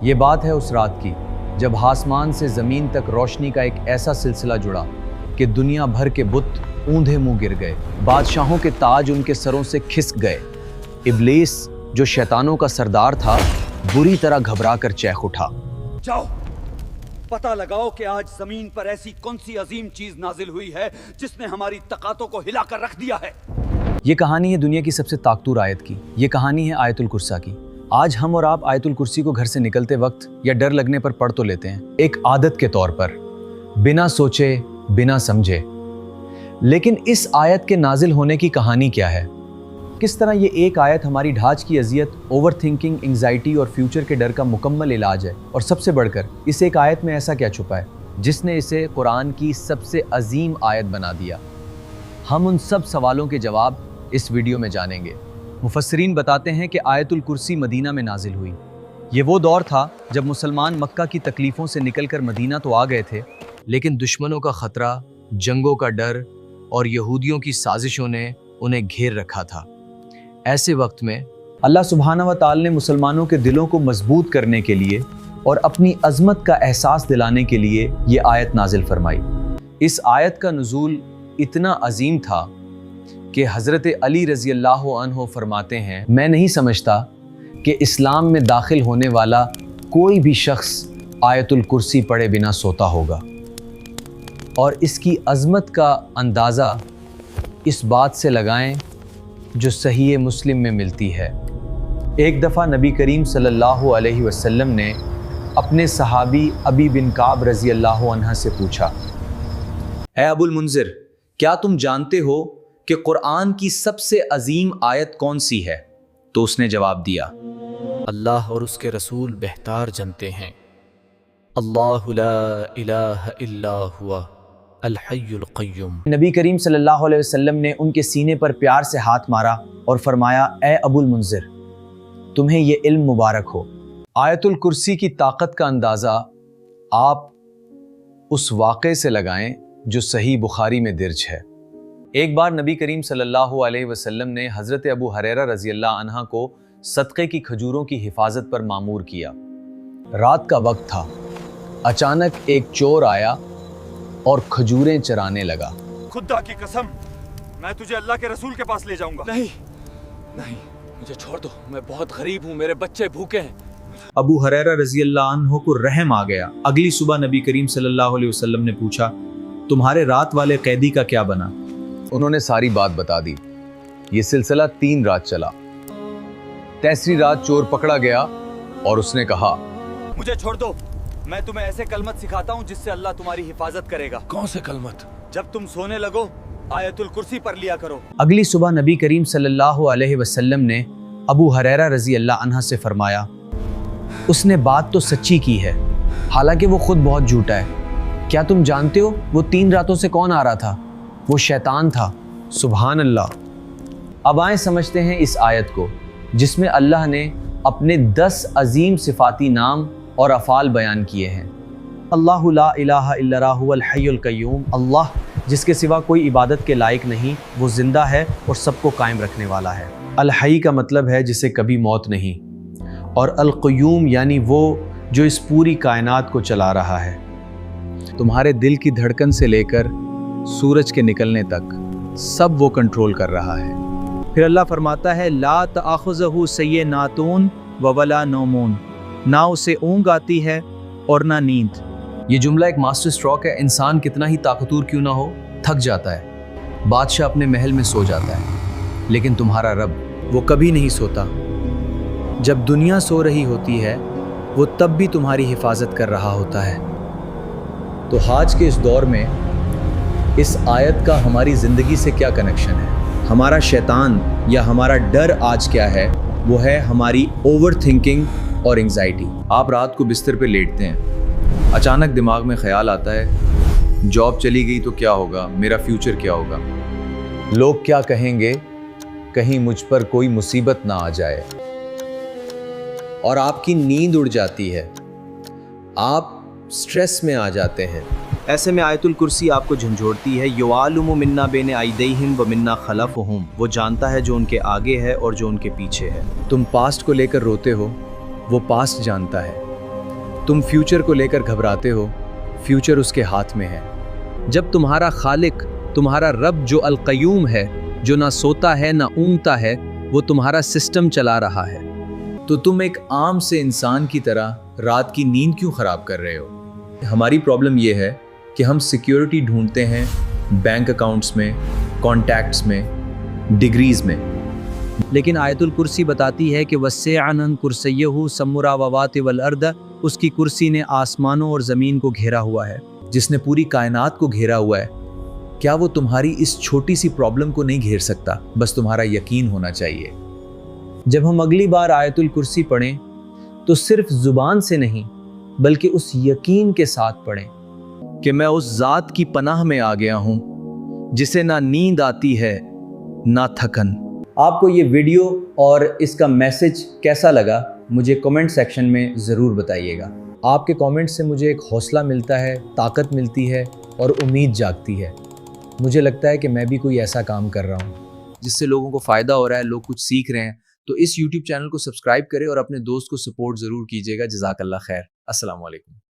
یہ بات ہے اس رات کی جب آسمان سے زمین تک روشنی کا ایک ایسا سلسلہ جڑا کہ دنیا بھر کے بت اوندھے منہ گر گئے، بادشاہوں کے تاج ان کے سروں سے کھسک گئے۔ ابلیس جو شیطانوں کا سردار تھا بری طرح گھبرا کر چیخ اٹھا، جاؤ پتہ لگاؤ کہ آج زمین پر ایسی کون سی عظیم چیز نازل ہوئی ہے جس نے ہماری طاقتوں کو ہلا کر رکھ دیا ہے۔ یہ کہانی ہے دنیا کی سب سے طاقتور آیت کی، یہ کہانی ہے آیت الکرسی کی۔ آج ہم اور آپ آیت الکرسی کو گھر سے نکلتے وقت یا ڈر لگنے پر پڑھ تو لیتے ہیں، ایک عادت کے طور پر، بنا سوچے بنا سمجھے۔ لیکن اس آیت کے نازل ہونے کی کہانی کیا ہے؟ کس طرح یہ ایک آیت ہماری ڈھانچ کی اذیت، اوور تھنکنگ، انگزائٹی اور فیوچر کے ڈر کا مکمل علاج ہے، اور سب سے بڑھ کر اس ایک آیت میں ایسا کیا چھپا ہے جس نے اسے قرآن کی سب سے عظیم آیت بنا دیا؟ ہم ان سب سوالوں کے جواب اس ویڈیو میں جانیں گے۔ مفسرین بتاتے ہیں کہ آیت الکرسی مدینہ میں نازل ہوئی۔ یہ وہ دور تھا جب مسلمان مکہ کی تکلیفوں سے نکل کر مدینہ تو آ گئے تھے، لیکن دشمنوں کا خطرہ، جنگوں کا ڈر اور یہودیوں کی سازشوں نے انہیں گھیر رکھا تھا۔ ایسے وقت میں اللہ سبحانہ و تعالی نے مسلمانوں کے دلوں کو مضبوط کرنے کے لیے اور اپنی عظمت کا احساس دلانے کے لیے یہ آیت نازل فرمائی۔ اس آیت کا نزول اتنا عظیم تھا کہ حضرت علی رضی اللہ عنہ فرماتے ہیں، میں نہیں سمجھتا کہ اسلام میں داخل ہونے والا کوئی بھی شخص آیت الکرسی پڑھے بنا سوتا ہوگا، اور اس کی عظمت کا اندازہ اس بات سے لگائیں جو صحیح مسلم میں ملتی ہے۔ ایک دفعہ نبی کریم صلی اللہ علیہ وسلم نے اپنے صحابی ابی بن کعب رضی اللہ عنہ سے پوچھا، اے ابو المنذر، کیا تم جانتے ہو کہ قرآن کی سب سے عظیم آیت کون سی ہے؟ تو اس نے جواب دیا، اللہ اور اس کے رسول بہتر جانتے ہیں۔ اللہ لا الہ الا ہوا الحی القیوم۔ نبی کریم صلی اللہ علیہ وسلم نے ان کے سینے پر پیار سے ہاتھ مارا اور فرمایا، اے ابو المنذر، تمہیں یہ علم مبارک ہو۔ آیت الکرسی کی طاقت کا اندازہ آپ اس واقعے سے لگائیں جو صحیح بخاری میں درج ہے۔ ایک بار نبی کریم صلی اللہ علیہ وسلم نے حضرت ابو ہریرہ رضی اللہ عنہ کو صدقے کی کھجوروں کی حفاظت پر مامور کیا۔ رات کا وقت تھا، اچانک ایک چور آیا اور کھجوریں چرانے لگا۔ خدا کی قسم، میں تجھے اللہ کے رسول کے پاس لے جاؤں گا۔ نہیں، مجھے چھوڑ دو، میں بہت غریب ہوں، میرے بچے بھوکے ہیں۔ ابو ہریرہ رضی اللہ عنہ کو رحم آ گیا۔ اگلی صبح نبی کریم صلی اللہ علیہ وسلم نے پوچھا، تمہارے رات والے قیدی کا کیا بنا؟ انہوں نے ساری بات بتا دی۔ یہ سلسلہ 3 رات چلا۔ تیسری رات چور پکڑا گیا اور اس نے کہا، مجھے چھوڑ دو، میں تمہیں ایسے کلمت سکھاتا ہوں جس سے اللہ تمہاری حفاظت کرے گا۔ کون سے کلمت؟ جب تم سونے لگو آیت الکرسی پڑھ لیا کرو۔ اگلی صبح نبی کریم صلی اللہ علیہ وسلم نے ابو ہریرہ رضی اللہ عنہ سے فرمایا، اس نے بات تو سچی کی ہے، حالانکہ وہ خود بہت جھوٹا ہے۔ کیا تم جانتے ہو وہ 3 راتوں سے کون آ رہا تھا؟ وہ شیطان تھا۔ سبحان اللہ۔ اب آئیں سمجھتے ہیں اس آیت کو جس میں اللہ نے اپنے 10 عظیم صفاتی نام اور افعال بیان کیے ہیں۔ اللہ لا الہ الا هو الحی القیوم، اللہ جس کے سوا کوئی عبادت کے لائق نہیں، وہ زندہ ہے اور سب کو قائم رکھنے والا ہے۔ الحی کا مطلب ہے جسے کبھی موت نہیں، اور القیوم یعنی وہ جو اس پوری کائنات کو چلا رہا ہے۔ تمہارے دل کی دھڑکن سے لے کر سورج کے نکلنے تک سب وہ کنٹرول کر رہا ہے۔ پھر اللہ فرماتا ہے، لا تأخذہ سینۃ ولا نوم، نہ اسے اونگ آتی ہے اور نہ نیند۔ یہ جملہ ایک ماسٹر اسٹروک ہے۔ انسان کتنا ہی طاقتور کیوں نہ ہو، تھک جاتا ہے، بادشاہ اپنے محل میں سو جاتا ہے، لیکن تمہارا رب وہ کبھی نہیں سوتا۔ جب دنیا سو رہی ہوتی ہے وہ تب بھی تمہاری حفاظت کر رہا ہوتا ہے۔ تو آج کے اس دور میں اس آیت کا ہماری زندگی سے کیا کنیکشن ہے؟ ہمارا شیطان یا ہمارا ڈر آج کیا ہے؟ وہ ہے ہماری اوور تھنکنگ اور انگزائٹی۔ آپ رات کو بستر پہ لیٹتے ہیں، اچانک دماغ میں خیال آتا ہے، جاب چلی گئی تو کیا ہوگا، میرا فیوچر کیا ہوگا، لوگ کیا کہیں گے، کہیں مجھ پر کوئی مصیبت نہ آ جائے، اور آپ کی نیند اڑ جاتی ہے، آپ سٹریس میں آ جاتے ہیں۔ ایسے میں آیت الکرسی آپ کو جھنجھوڑتی ہے، یعلم منا بین ایدیہم و منا خلفہم، وہ جانتا ہے جو ان کے آگے ہے اور جو ان کے پیچھے ہے۔ تم پاسٹ کو لے کر روتے ہو، وہ پاسٹ جانتا ہے، تم فیوچر کو لے کر گھبراتے ہو، فیوچر اس کے ہاتھ میں ہے۔ جب تمہارا خالق، تمہارا رب جو القیوم ہے، جو نہ سوتا ہے نہ اونگتا ہے، وہ تمہارا سسٹم چلا رہا ہے، تو تم ایک عام سے انسان کی طرح رات کی نیند کیوں خراب کر رہے ہو؟ ہماری پرابلم یہ ہے کہ ہم سیکیورٹی ڈھونڈتے ہیں بینک اکاؤنٹس میں، کانٹیکٹس میں، ڈگریز میں، لیکن آیت الکرسی بتاتی ہے کہ وسعن کرسیہ سمراوات والارض، اس کی کرسی نے آسمانوں اور زمین کو گھیرا ہوا ہے، جس نے پوری کائنات کو گھیرا ہوا ہے۔ کیا وہ تمہاری اس چھوٹی سی پرابلم کو نہیں گھیر سکتا؟ بس تمہارا یقین ہونا چاہیے۔ جب ہم اگلی بار آیت الکرسی پڑھیں تو صرف زبان سے نہیں بلکہ اس یقین کے ساتھ پڑھیں کہ میں اس ذات کی پناہ میں آ گیا ہوں جسے نہ نیند آتی ہے نہ تھکن۔ آپ کو یہ ویڈیو اور اس کا میسج کیسا لگا مجھے کمنٹ سیکشن میں ضرور بتائیے گا۔ آپ کے کامنٹ سے مجھے ایک حوصلہ ملتا ہے، طاقت ملتی ہے اور امید جاگتی ہے۔ مجھے لگتا ہے کہ میں بھی کوئی ایسا کام کر رہا ہوں جس سے لوگوں کو فائدہ ہو رہا ہے، لوگ کچھ سیکھ رہے ہیں۔ تو اس یوٹیوب چینل کو سبسکرائب کریں اور اپنے دوست کو سپورٹ ضرور کیجیے گا۔ جزاک اللہ خیر۔ السلام علیکم۔